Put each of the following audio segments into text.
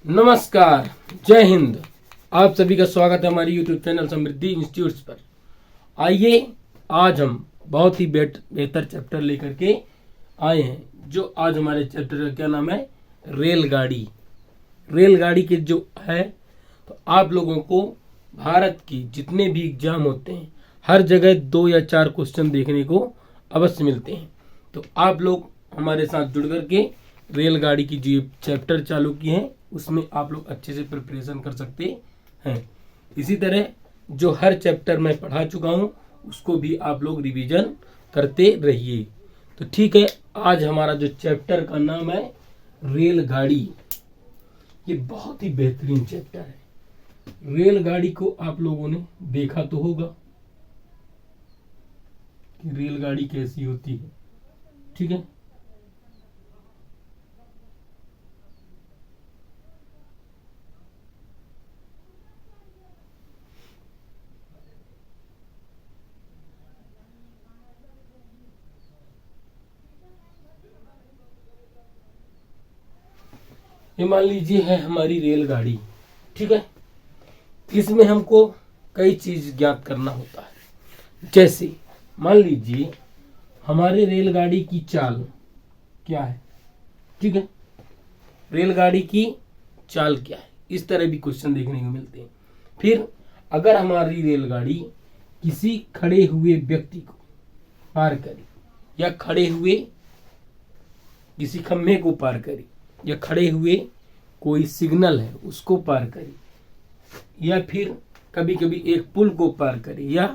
नमस्कार, जय हिंद। आप सभी का स्वागत है हमारे यूट्यूब चैनल समृद्धि इंस्टीट्यूट्स पर। आइए आज हम बहुत ही बेहतर चैप्टर लेकर के आए हैं। जो आज हमारे चैप्टर का क्या नाम है? रेलगाड़ी। रेलगाड़ी के जो है, तो आप लोगों को भारत की जितने भी एग्जाम होते हैं हर जगह 2 या 4 क्वेश्चन देखने को अवश्य मिलते हैं। तो आप लोग हमारे साथ जुड़ करके रेलगाड़ी की जो चैप्टर चालू किए हैं उसमें आप लोग अच्छे से प्रिपरेशन कर सकते हैं। इसी तरह जो हर चैप्टर मैं पढ़ा चुका हूं उसको भी आप लोग रिवीजन करते रहिए। तो ठीक है, आज हमारा जो चैप्टर का नाम है रेलगाड़ी। ये बहुत ही बेहतरीन चैप्टर है। रेलगाड़ी को आप लोगों ने देखा तो होगा कि रेलगाड़ी कैसी होती है। ठीक है, ये मान लीजिए है हमारी रेलगाड़ी। ठीक है, इसमें हमको कई चीज ज्ञात करना होता है। जैसे मान लीजिए हमारे रेलगाड़ी की चाल क्या है। ठीक है, रेलगाड़ी की चाल क्या है, इस तरह भी क्वेश्चन देखने को मिलते हैं। फिर अगर हमारी रेलगाड़ी किसी खड़े हुए व्यक्ति को पार करे या खड़े हुए किसी खम्भे को पार करे या खड़े हुए कोई सिग्नल है उसको पार करे या फिर कभी कभी एक पुल को पार करे या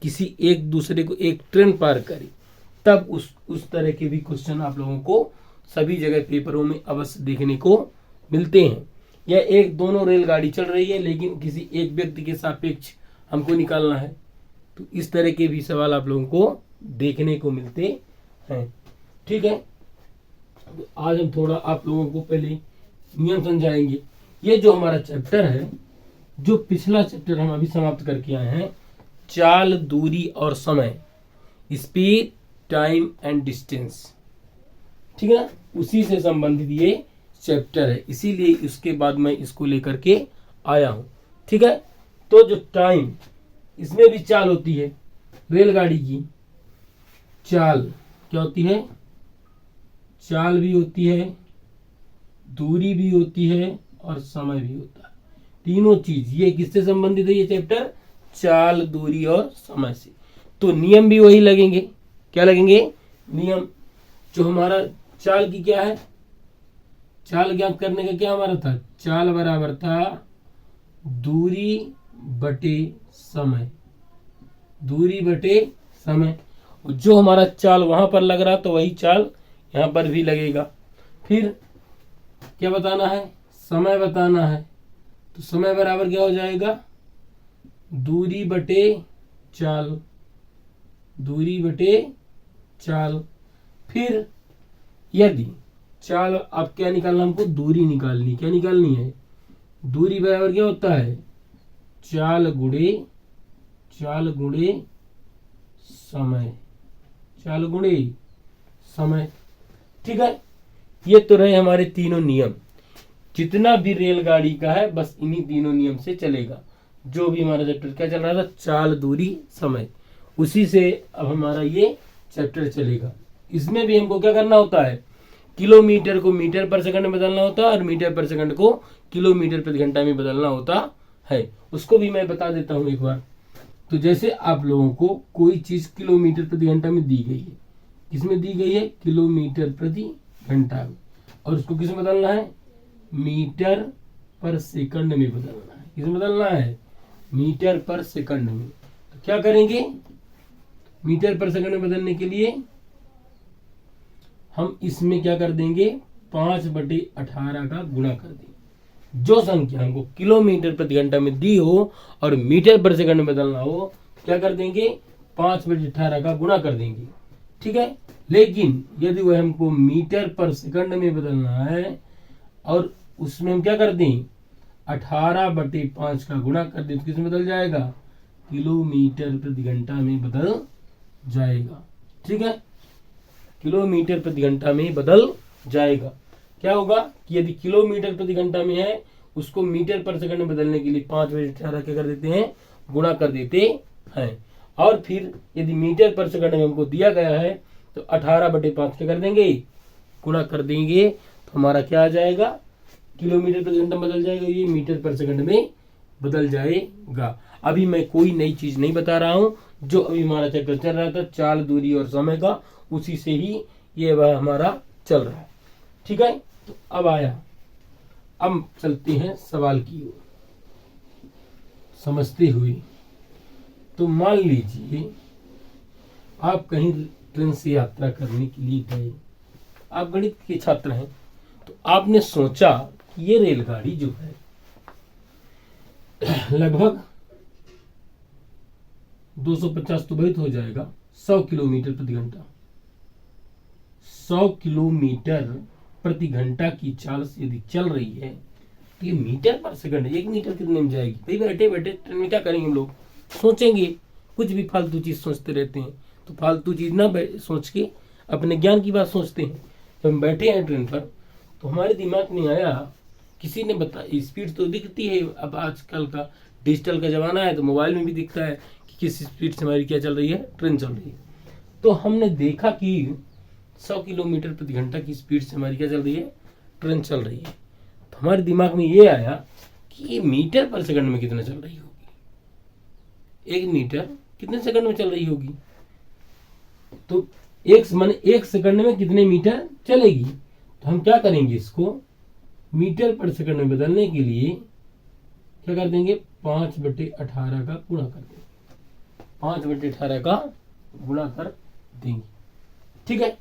किसी एक दूसरे को एक ट्रेन पार करे, तब उस तरह के भी क्वेश्चन आप लोगों को सभी जगह पेपरों में अवश्य देखने को मिलते हैं। या एक दोनों रेलगाड़ी चल रही है लेकिन किसी एक व्यक्ति के सापेक्ष हमको निकालना है, तो इस तरह के भी सवाल आप लोगों को देखने को मिलते हैं। ठीक है, आज हम थोड़ा आप लोगों को पहले नियम समझाएंगे। ये जो हमारा चैप्टर है, जो पिछला चैप्टर हम अभी समाप्त करके आए हैं, चाल, दूरी और समय, स्पीड, टाइम एंड डिस्टेंस। ठीक है ना, उसी से संबंधित ये चैप्टर है, इसीलिए उसके बाद मैं इसको लेकर के आया हूं। ठीक है, तो जो टाइम, इसमें भी चाल होती है। रेलगाड़ी की चाल क्या होती है? चाल भी होती है, दूरी भी होती है और समय भी होता है। तीनों चीज ये किससे संबंधित है? ये चैप्टर चाल, दूरी और समय से। तो नियम भी वही लगेंगे। क्या लगेंगे? नियम। जो हमारा चाल की क्या है, चाल ज्ञात करने का क्या हमारा था? चाल बराबर था दूरी बटे समय। दूरी बटे समय। जो हमारा चाल वहां पर लग रहा तो वही चाल यहां पर भी लगेगा। फिर क्या बताना है? समय बताना है। तो समय बराबर क्या हो जाएगा? दूरी बटे चाल। दूरी बटे चाल। फिर यदि चाल, अब क्या निकालना हमको? दूरी निकालनी। क्या निकालनी है? दूरी बराबर क्या होता है? चाल गुणे समय। चाल गुणे समय। ठीक है, ये तो रहे हमारे तीनों नियम। जितना भी रेलगाड़ी का है बस इन्हीं तीनों नियम से चलेगा। जो भी हमारा चैप्टर क्या चल रहा था? चाल, दूरी, समय। उसी से अब हमारा ये चैप्टर चलेगा। इसमें भी हमको क्या करना होता है? किलोमीटर को मीटर पर सेकंड में बदलना होता है और मीटर पर सेकंड को किलोमीटर प्रति घंटा में बदलना होता है। उसको भी मैं बता देता हूं एक बार। तो जैसे आप लोगों को कोई चीज किलोमीटर प्रति घंटा में दी गई है, किसमें दी गई है? किलोमीटर प्रति घंटा में, और उसको किस में बदलना है? मीटर पर सेकंड में बदलना है। किस में बदलना है? मीटर पर सेकंड में। तो क्या करेंगे? मीटर पर सेकंड में बदलने के लिए हम इसमें क्या कर देंगे? 5/18 का गुणा कर देंगे। जो संख्या हमको किलोमीटर प्रति घंटा में दी हो और मीटर पर सेकंड में बदलना हो, क्या कर देंगे? 5/18 का गुणा कर देंगे। ठीक है, लेकिन यदि वह हमको मीटर पर सेकंड में बदलना है और उसमें हम क्या कर दें? 18/5 का गुणा कर दें, तो किस में बदल जाएगा? किलोमीटर प्रति घंटा में बदल जाएगा। ठीक है, किलोमीटर प्रति घंटा में बदल जाएगा। क्या होगा कि यदि किलोमीटर प्रति घंटा में है उसको मीटर पर सेकंड में बदलने के लिए 5/18 क्या कर देते हैं, गुणा कर देते हैं। और फिर यदि मीटर पर सेकंड में हमको दिया गया है तो 18/5 क्या कर देंगे, गुणा कर देंगे, तो हमारा क्या आ जाएगा, किलोमीटर प्रति घंटा बदल जाएगा, ये मीटर पर सेकंड में बदल जाएगा। अभी मैं कोई नई चीज नहीं बता रहा हूं, जो अभी हमारा चक्कर चल रहा था चाल, दूरी और समय का, उसी से ही ये वह हमारा चल रहा है। ठीक है, तो अब चलते हैं सवाल की ओर समझते हुए। तो मान लीजिए आप कहीं ट्रेन से यात्रा करने के लिए गए, आप गणित के छात्र हैं, तो आपने सोचा कि ये रेलगाड़ी जो है लगभग 250 तो बहुत हो जाएगा, 100 किलोमीटर प्रति घंटा, 100 किलोमीटर प्रति घंटा की चाल से यदि चल रही है तो ये मीटर पर सेकंड, 1 मीटर कितने में जाएगी। भाई बैठे बैठे ट्रेन में क्या करेंगे हम लोग, सोचेंगे, कुछ भी फालतू चीज सोचते रहते हैं। तो फालतू चीज ना सोच के अपने ज्ञान की बात सोचते हैं। जब हम बैठे हैं ट्रेन पर तो हमारे दिमाग में आया, किसी ने बताया, स्पीड तो दिखती है, अब आजकल का डिजिटल का जमाना है तो मोबाइल में भी दिखता है कि किस स्पीड से हमारी क्या चल रही है, ट्रेन चल रही है। तो हमने देखा कि 100 किलोमीटर प्रति घंटा की स्पीड से हमारी क्या चल रही है, ट्रेन चल रही है। तो हमारे दिमाग में ये आया कि ये मीटर पर सेकंड में कितना चल रही होगी, 1 मीटर कितने सेकंड में चल रही होगी, तो एक सेकंड में कितने मीटर चलेगी। तो हम क्या करेंगे, इसको मीटर पर सेकंड में बदलने के लिए क्या कर देंगे, 5/18 का गुणा कर देंगे, 5/18 का गुणा कर देंगे। ठीक है,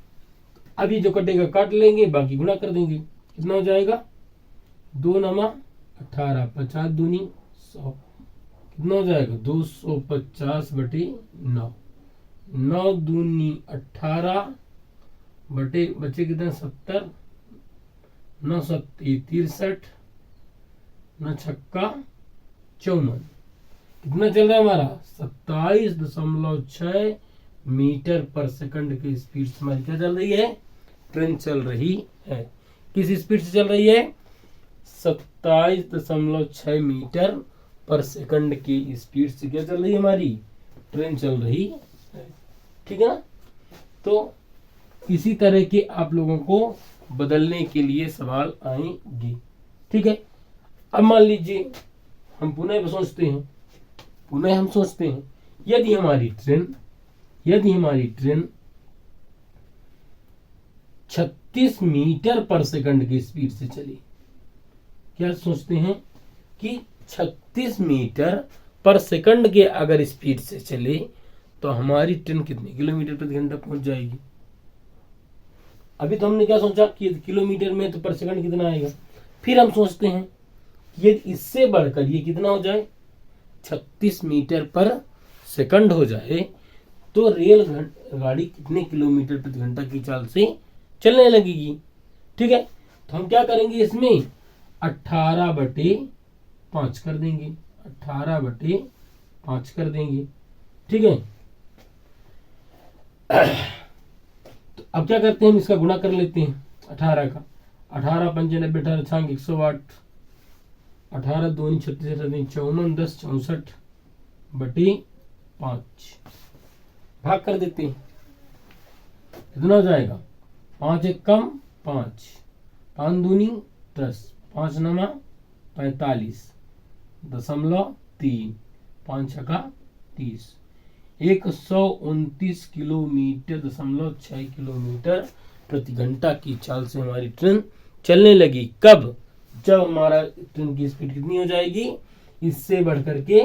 अभी जो कटेगा काट लेंगे, बाकी गुणा कर देंगे, कितना हो जाएगा, 2 9 18, 50 दूनी 100, कितना हो जाएगा, 250/9, 9 दूनी 18 बटे बचे कितना 70, 9 7 63, 9 छक्का 54, कितना चल रहा है हमारा, 27.6 मीटर पर सेकंड की स्पीड से हमारी क्या चल रही है, ट्रेन चल रही है। किस स्पीड से चल रही है, 27.6 मीटर पर सेकंड की स्पीड से क्या चल रही है, हमारी ट्रेन चल रही है। ठीक है ना, तो इसी तरह के आप लोगों को बदलने के लिए सवाल आएंगे। ठीक है, अब मान लीजिए हम पुनः सोचते हैं, यदि हमारी ट्रेन 36 मीटर पर सेकंड की स्पीड से चली, क्या सोचते हैं कि 36 मीटर पर सेकंड के अगर स्पीड से चले तो हमारी ट्रेन कितने किलोमीटर प्रति घंटा पहुंच जाएगी। अभी तो हमने क्या सोचा कि किलोमीटर में तो पर सेकंड कितना आएगा, फिर हम सोचते हैं कि यदि इससे बढ़कर ये कितना हो जाए, 36 मीटर पर सेकंड हो जाए तो रेल गाड़ी कितने किलोमीटर प्रति घंटा की चाल से चलने लगेगी। ठीक है, तो हम क्या करेंगे, इसमें 18/5 कर देंगे, 18/5 कर देंगे। ठीक है, तो अब क्या करते हैं, हम इसका गुणा कर लेते हैं 18 का, 18 पंचे 90, 18 छांग 108, 18 दूनी 36, 54, 10 64/5 भाग कर देते हैं, कितना हो जाएगा, 5 एक कम 5, 5 दूनी 10, 5 9 45.3, 5 छक्का 30, 129 किलोमीटर 6 किलोमीटर प्रति घंटा की चाल से हमारी ट्रेन चलने लगी। कब, जब हमारा ट्रेन की स्पीड कितनी हो जाएगी, इससे बढ़कर के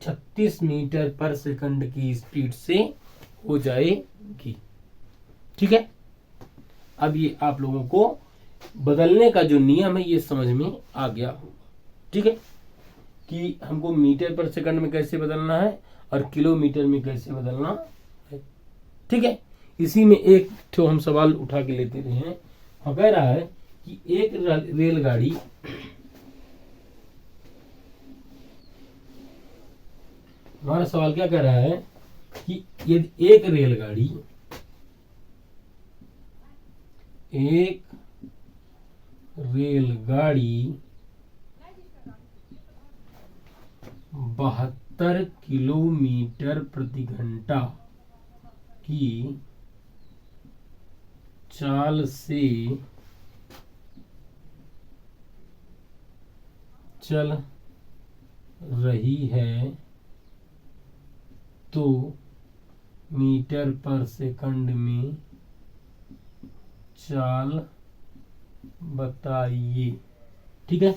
36 मीटर पर सेकंड की स्पीड से हो जाएगी। ठीक है, अब ये आप लोगों को बदलने का जो नियम है ये समझ में आ गया होगा। ठीक है, कि हमको मीटर पर सेकंड में कैसे बदलना है और किलोमीटर में कैसे बदलना है। ठीक है, इसी में एक तो हम सवाल उठा के लेते रहे हैं। हम कह रहा है कि एक रेलगाड़ी हमारा सवाल क्या कह रहा है कि यदि एक रेलगाड़ी 72 किलोमीटर प्रति घंटा की चाल से चल रही है तो मीटर पर सेकंड में चाल बताइए। ठीक है,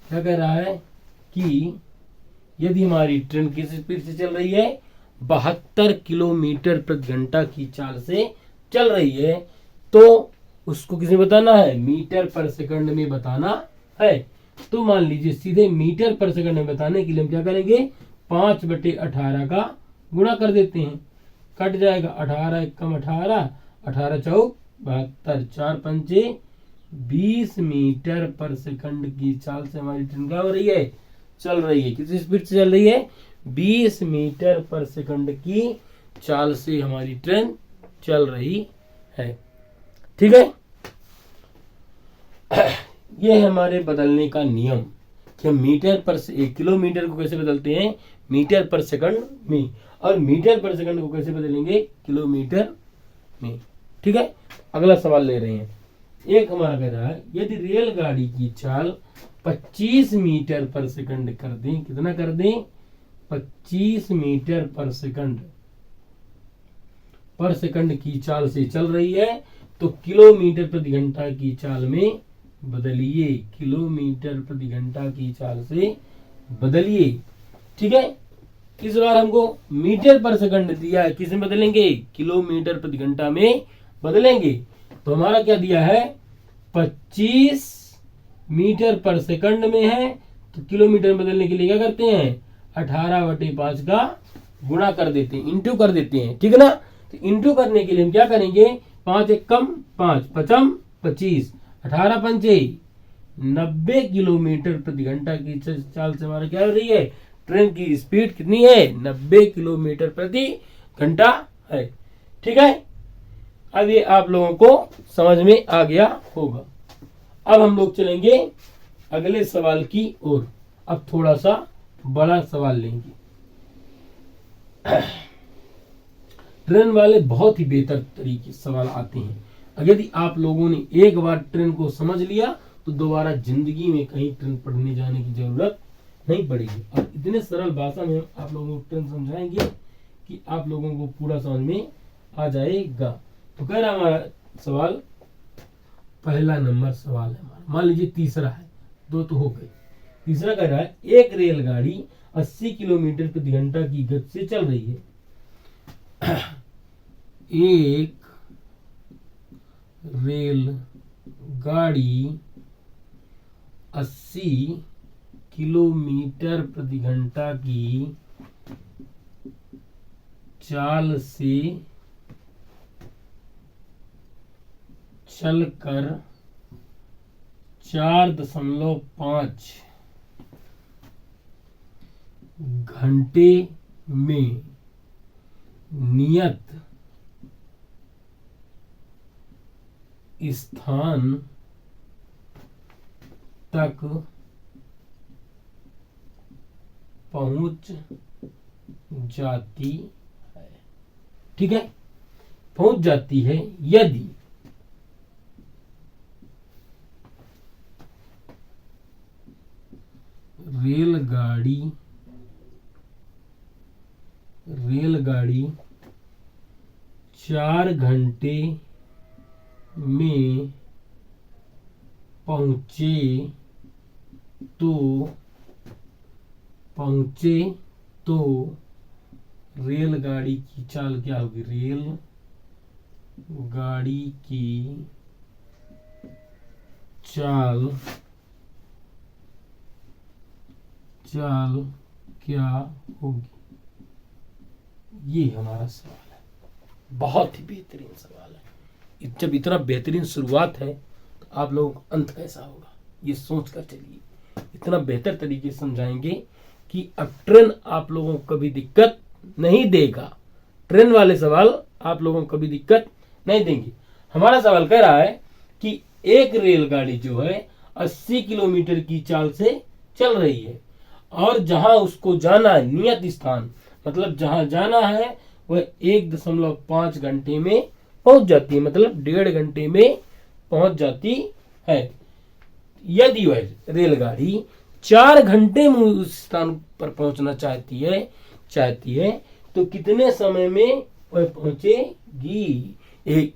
क्या कह रहा है कि यदि हमारी ट्रेन किस स्पीड से चल रही है, 72 किलोमीटर प्रति घंटा की चाल से चल रही है, तो उसको किसने बताना है, मीटर पर सेकंड में बताना है। तो मान लीजिए सीधे मीटर पर सेकंड में बताने के लिए हम क्या करेंगे, 5/18 का गुणा कर देते हैं, कट जाएगा 18 एकम 18, 18 चौक 72, 4 पंचे 20 मीटर पर सेकंड की चाल से हमारी ट्रेन क्या हो रही है, चल रही है। किस स्पीड से चल रही है, 20 मीटर पर सेकंड की चाल से हमारी ट्रेन चल रही है। ठीक है, यह है हमारे बदलने का नियम कि हम मीटर पर किलोमीटर को कैसे बदलते हैं, मीटर पर सेकंड में, और मीटर पर सेकंड को कैसे बदलेंगे, किलोमीटर में। ठीक है, अगला सवाल ले रहे हैं। एक हमारा कह रहा है यदि रेलगाड़ी की चाल 25 मीटर पर सेकंड कर दें, कितना कर दें, 25 मीटर पर सेकंड की चाल से चल रही है, तो किलोमीटर प्रति घंटा की चाल में बदलिए, किलोमीटर प्रति घंटा की चाल से बदलिए। ठीक है, इस बार हमको मीटर पर सेकंड दिया है, किस में बदलेंगे, किलोमीटर प्रति घंटा में बदलेंगे। तो हमारा क्या दिया है, 25 मीटर पर सेकंड में है, तो किलोमीटर में बदलने के लिए क्या करते हैं, 18/5 का गुणा कर देते हैं, इंटू कर देते हैं। ठीक है ना, तो इंटू करने के लिए हम क्या करेंगे, 5 एकम 5, 5 25, 18 पंचे 90 किलोमीटर प्रति घंटा की चाल से हमारा क्या हो रही है, ट्रेन की स्पीड कितनी है, 90 किलोमीटर प्रति घंटा है। ठीक है, अब ये आप लोगों को समझ में आ गया होगा। अब हम लोग चलेंगे अगले सवाल की ओर। अब थोड़ा सा बड़ा सवाल लेंगे। ट्रेन वाले बहुत ही बेहतर तरीके सवाल आते हैं। यदि आप लोगों ने एक बार ट्रेन को समझ लिया तो दोबारा जिंदगी में कहीं ट्रेन पढ़ने जाने की जरूरत नहीं पड़ेगी। और इतने सरल भाषा में आप लोगों को ट्रेन समझाएंगे कि आप लोगों को पूरा समझ में आ जाएगा। तो कह रहा हमारा सवाल, पहला नंबर सवाल है हमारा, मान लीजिए तीसरा है, दो तो हो गए। तीसरा कह रहा है एक रेलगाड़ी 80 किलोमीटर प्रति घंटा की गति से चल रही है। एक रेलगाड़ी 80 किलोमीटर प्रति घंटा की चाल से चलकर 4.5 घंटे में नियत स्थान तक पहुंच जाती है। ठीक है, पहुंच जाती है यदि रेलगाड़ी 4 घंटे में पहुंचे तो रेलगाड़ी की चाल क्या होगी, रेलगाड़ी की चाल क्या होगी। ये हमारा सवाल है, बहुत ही बेहतरीन सवाल है। जब इतना बेहतरीन शुरुआत है तो आप लोगों का अंत कैसा होगा ये सोच कर चलिए। इतना बेहतर तरीके से समझाएंगे कि अब ट्रेन आप लोगों को कभी दिक्कत नहीं देगा। ट्रेन वाले सवाल आप लोगों को कभी दिक्कत नहीं देंगे। हमारा सवाल कह रहा है कि एक रेलगाड़ी जो है 80 किलोमीटर की चाल से चल रही है और जहां उसको जाना है नियत स्थान, मतलब जहां जाना है वह 1.5 घंटे में पहुंच जाती है, मतलब 1.5 घंटे में पहुंच जाती है। यदि वह रेलगाड़ी 4 घंटे में उस स्थान पर पहुंचना चाहती है तो कितने समय में वह पहुंचेगी, एक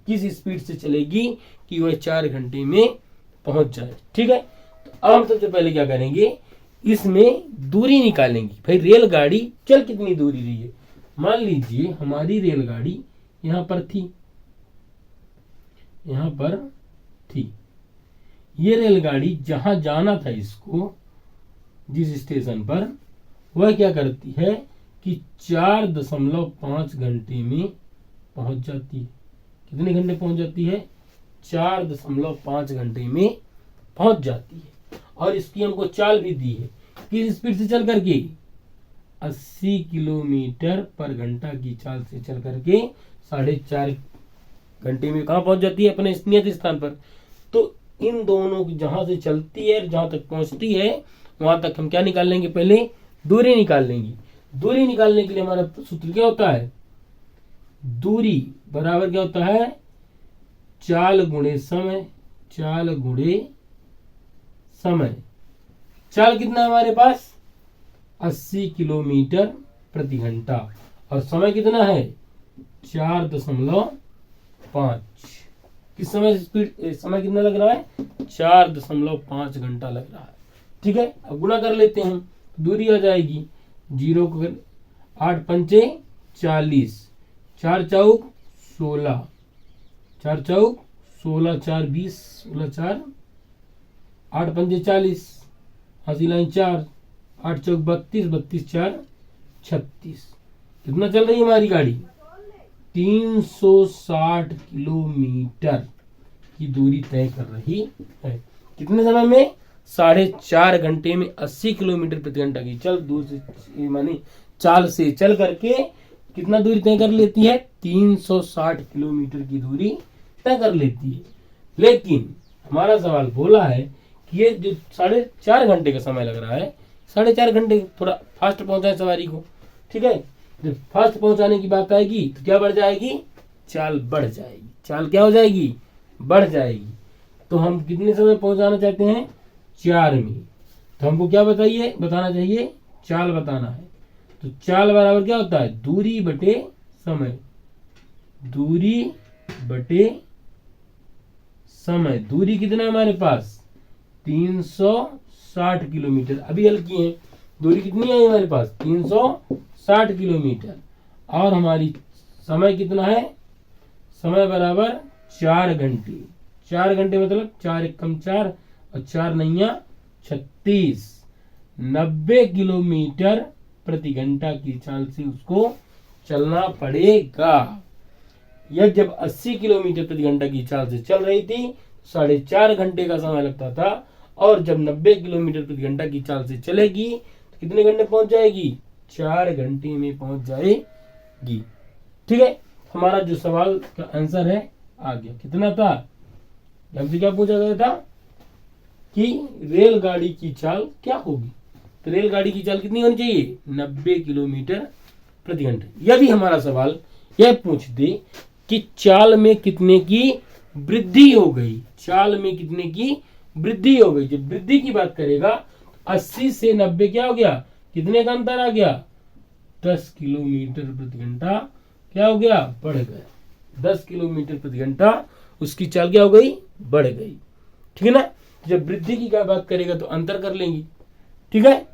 किस स्पीड से चलेगी कि वह 4 घंटे में पहुंच जाए। ठीक है, तो अब हम सबसे पहले क्या करेंगे, इसमें दूरी निकालेंगे। भाई रेलगाड़ी चल कितनी दूरी रही है, मान लीजिए हमारी रेलगाड़ी यहां पर थी, ये रेलगाड़ी जहां जाना था इसको, जिस स्टेशन पर, वह क्या करती है कि 4.5 घंटे में पहुंच जाती है। कितने घंटे पहुंच जाती है, 4.5 घंटे में पहुंच जाती है। और इसकी हमको चाल भी दी है, किस स्पीड से चल करके, 80 किलोमीटर पर घंटा की चाल से चल करके 4.5 घंटे में कहाँ पहुंच जाती है, अपने नियत स्थान पर। तो इन दोनों की जहां से चलती है जहां तक पहुंचती है वहां तक हम क्या निकाल लेंगे, पहले दूरी निकाल लेंगे। दूरी निकालने के लिए हमारा सूत्र क्या होता है, दूरी बराबर क्या होता है, चाल गुणे समय। चाल गुणे समय, चाल कितना है हमारे पास, 80 किलोमीटर प्रति घंटा, और समय कितना है, 4.5। किस समय स्पीड, समय कितना लग रहा है, 4.5 घंटा लग रहा है। ठीक है, अब गुणा कर लेते हैं, दूरी आ जाएगी 0 को 8 पंचे 40, 4 चौक 16, 4 चौक 16, 4 20, 16 4, 8 पंचे 40, हासी लाइन 4, 8 चौक 32, 32 4 36। कितना चल रही है हमारी गाड़ी, 360 किलोमीटर की दूरी तय कर रही है। कितने समय में, 4.5 घंटे में 80 किलोमीटर प्रति घंटा की चाल से चल करके कितना दूरी तय कर लेती है, 360 किलोमीटर की दूरी तय कर लेती है। लेकिन हमारा सवाल बोला है कि ये जो 4.5 घंटे का समय लग रहा है, 4.5 घंटे थोड़ा फास्ट पहुंचाए सवारी को। ठीक है, जब फास्ट पहुंचाने की बात आएगी तो क्या बढ़ जाएगी, चाल बढ़ जाएगी। चाल क्या हो जाएगी, बढ़ जाएगी। तो हम कितने समय पहुंचाना चाहते हैं, 4 में। तो हमको क्या बताना चाहिए, चाल बताना है। तो चाल बराबर क्या होता है, दूरी बटे समय। दूरी बटे समय, दूरी कितना है हमारे पास, 360 किलोमीटर। अभी हल किए हैं, दूरी कितनी है हमारे पास, 360 किलोमीटर। और हमारी समय कितना है, समय बराबर 4 घंटे। 4 घंटे मतलब 4 एकम 4 और 4 नैया 36, 90 किलोमीटर प्रति घंटा की चाल से उसको चलना पड़ेगा। यह जब 80 किलोमीटर प्रति घंटा की चाल से चल रही थी 4.5 घंटे का समय लगता था, और जब 90 किलोमीटर प्रति घंटा की चाल से चलेगी तो कितने घंटे पहुंच जाएगी, 4 घंटे में पहुंच जाएगी। ठीक है, हमारा जो सवाल का आंसर है आ गया। कितना था, हमसे क्या पूछा गया था कि रेलगाड़ी की चाल क्या होगी, तो रेलगाड़ी की चाल कितनी होनी चाहिए, 90 किलोमीटर प्रति घंटा। यदि हमारा सवाल यह पूछ दे कि चाल में कितने की वृद्धि हो गई, चाल में कितने की वृद्धि हो गई, जब वृद्धि की बात करेगा 80 से 90 क्या हो गया, कितने का अंतर आ गया, 10 किलोमीटर प्रति घंटा क्या हो गया, बढ़ गया। 10 किलोमीटर प्रति घंटा उसकी चाल क्या हो गई, बढ़ गई। ठीक है ना, जब वृद्धि की क्या बात करेगा तो अंतर कर लेंगे। ठीक है,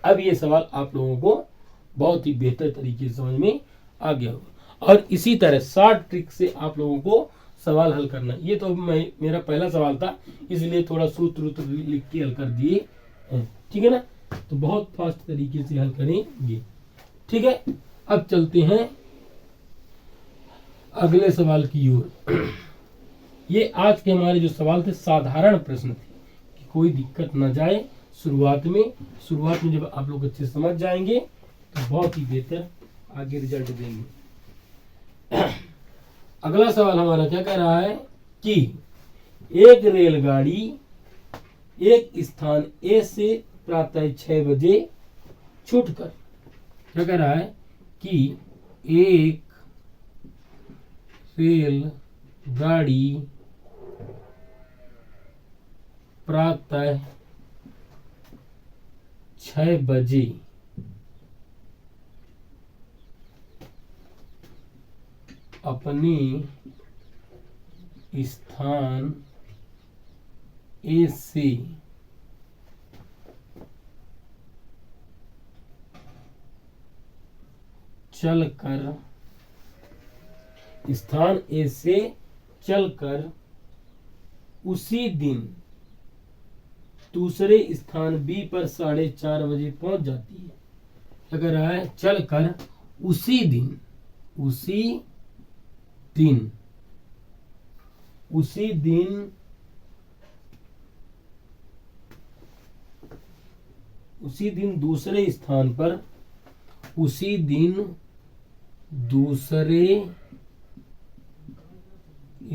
अब ये सवाल आप लोगों को बहुत ही बेहतर तरीके से समझ में आ गया होगा। और इसी तरह शॉर्ट ट्रिक से आप लोगों को सवाल हल करना। ये तो मेरा पहला सवाल था, इसलिए थोड़ा सूत्र लिख के हल कर दिए हैं। ठीक है ना, तो बहुत फास्ट तरीके से हल करेंगे। ठीक है, अब चलते हैं अगले सवाल की ओर। ये आज के हमारे जो सवाल थे साधारण प्रश्न थे कि कोई दिक्कत न जाए। शुरुआत में जब आप लोग अच्छे समझ जाएंगे तो बहुत ही बेहतर आगे रिजल्ट देंगे। अगला सवाल हमारा क्या कह रहा है कि एक रेलगाड़ी एक स्थान ए से प्रातः 6 बजे छूटकर, क्या कह रहा है कि एक रेलगाड़ी प्रातः 6 बजे अपने स्थान ए से चलकर स्थान ए से चलकर उसी दिन दूसरे स्थान बी पर 4:30 बजे पहुंच जाती है। क्या कह रहा है? चलकर उसी दिन दूसरे स्थान पर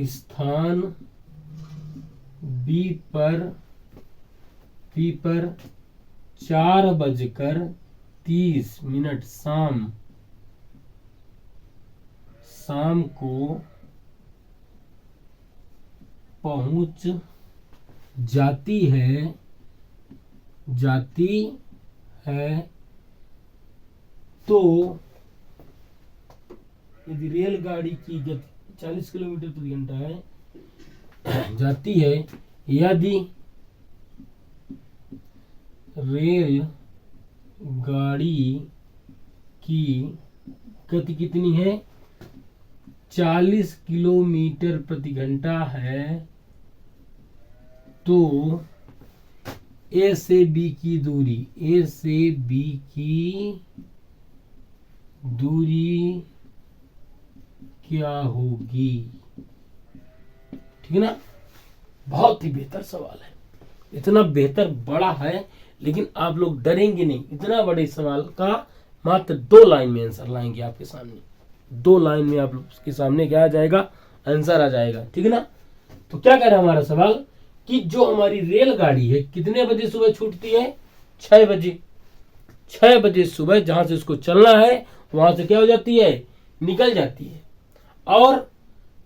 स्थान बी पर 4:30 शाम को पहुंच जाती है तो यदि रेलगाड़ी की गति 40 किलोमीटर प्रति घंटा है जाती है, यदि रेलगाड़ी की गति कितनी है? 40 किलोमीटर प्रति घंटा है, तो ए से बी की दूरी क्या होगी? ठीक है ना? बहुत ही बेहतर सवाल है, इतना बेहतर बड़ा है, लेकिन आप लोग डरेंगे नहीं। इतना बड़े सवाल का मात्र 2 लाइन में आंसर लाएंगे आपके सामने। 2 लाइन में आप लोग के सामने क्या आ जाएगा? आंसर आ जाएगा। ठीक है ना? तो क्या कह रहा है हमारा सवाल कि जो हमारी रेलगाड़ी है कितने बजे सुबह छूटती है? 6 बजे। 6 बजे सुबह जहां से उसको चलना है वहां से क्या हो जाती है? निकल जाती है, और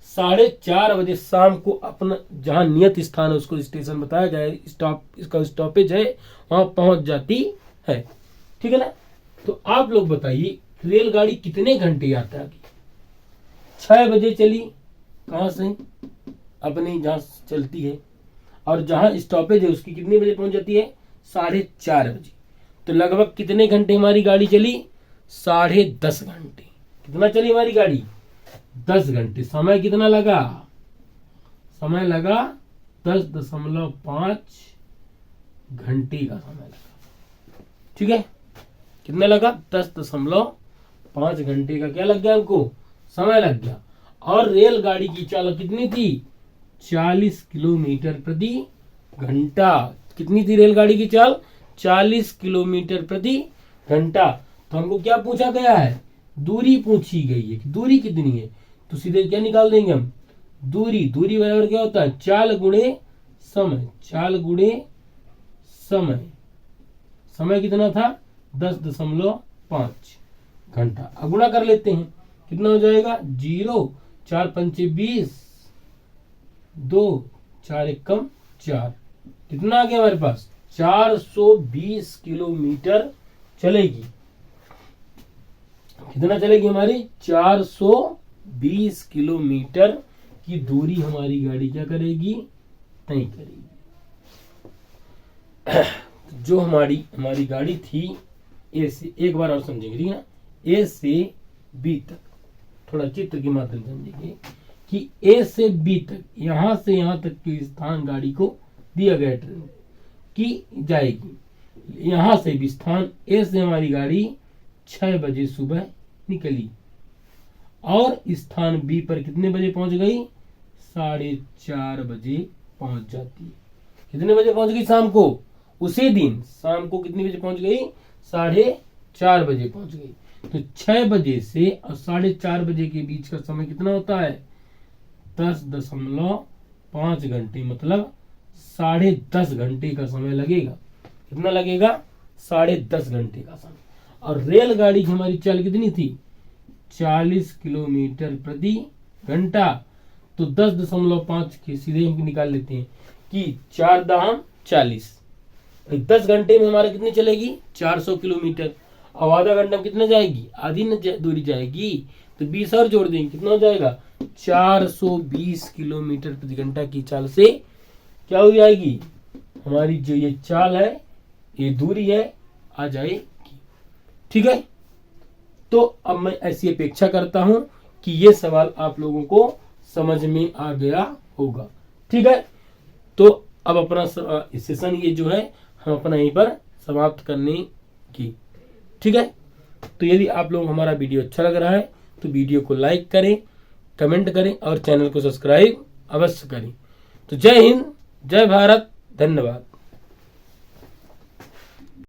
4:30 बजे शाम को अपना जहां नियत स्थान है, उसको स्टेशन बताया गया है, इसका स्टॉपेज है, वहां पहुंच जाती है। ठीक है ना? तो आप लोग बताइए रेलगाड़ी कितने घंटे यात्रा की? 6 बजे चली, कहां से? अपनी जहां चलती है, और जहां स्टॉपेज है उसकी कितने बजे पहुंच जाती है? 4:30 बजे। तो लगभग कितने घंटे हमारी गाड़ी चली? 10.5 घंटे। कितना चली हमारी गाड़ी? 10 घंटे। समय कितना लगा? समय लगा 10.5 घंटे का समय लगा। ठीक है? कितना लगा? 10.5 घंटे का क्या लग गया हमको? समय लग गया। और रेलगाड़ी की चाल कितनी थी? 40 किलोमीटर प्रति घंटा। कितनी थी रेलगाड़ी की चाल? 40 किलोमीटर प्रति घंटा। तो हमको क्या पूछा गया है? दूरी पूछी गई है कि दूरी कितनी है। तो सीधे क्या निकाल देंगे हम? दूरी बराबर क्या होता है? चाल गुणे समय। समय कितना था? 10.5 घंटा। अब गुणा कर लेते हैं, कितना हो जाएगा? 0, 4 पंचे 20, 2, 4 एकम 4। कितना आ गया हमारे पास? 420 किलोमीटर चलेगी। कितना चलेगी हमारी? 420 किलोमीटर की दूरी हमारी गाड़ी क्या करेगी? तय करेगी। जो हमारी गाड़ी थी ए से, एक बार और समझेंगे, ठीक है ना? ए से बी तक, थोड़ा चित्र के माध्यम से समझेंगे कि ए से बी तक, यहां से यहां तक के स्थान गाड़ी को दिया गया ट्रेन की जाएगी। यहां से भी स्थान ए से हमारी गाड़ी 6 बजे सुबह निकली, और स्थान बी पर कितने बजे पहुंच गई? 4:30 बजे पहुंच जाती है। कितने बजे पहुंच गई? शाम को। उसी दिन शाम को कितने बजे पहुंच गई? 4:30 बजे पहुंच गई। तो 6 बजे से और 4:30 बजे के बीच का समय कितना होता है? 5 घंटे मतलब 10.5 घंटे का समय लगेगा। कितना लगेगा? 10.5 घंटे का समय। और रेलगाड़ी की हमारी चाल कितनी थी? 40 किलोमीटर प्रति घंटा। तो 10.5 के सीधे हम निकाल लेते हैं कि 4 दाम 40। 10 घंटे में हमारे कितनी चलेगी? 400 किलोमीटर। अब आधा घंटा में कितना जाएगी? आधी दूरी जाएगी। तो 20 और जोड़ देंगे, कितना हो जाएगा? 420 किलोमीटर प्रति घंटा की चाल से क्या हो जाएगी? हमारी जो ये चाल है, ये दूरी है, आ जाएगी। ठीक है। तो अब मैं ऐसी अपेक्षा करता हूं कि ये सवाल आप लोगों को समझ में आ गया होगा। ठीक है। तो अब अपना सेशन ये जो है हम अपना यहीं पर समाप्त करने की। ठीक है। तो यदि आप लोगों को हमारा वीडियो अच्छा लग रहा है तो वीडियो को लाइक करें, कमेंट करें और चैनल को सब्सक्राइब अवश्य करें। तो जय हिंद, जय भारत, धन्यवाद।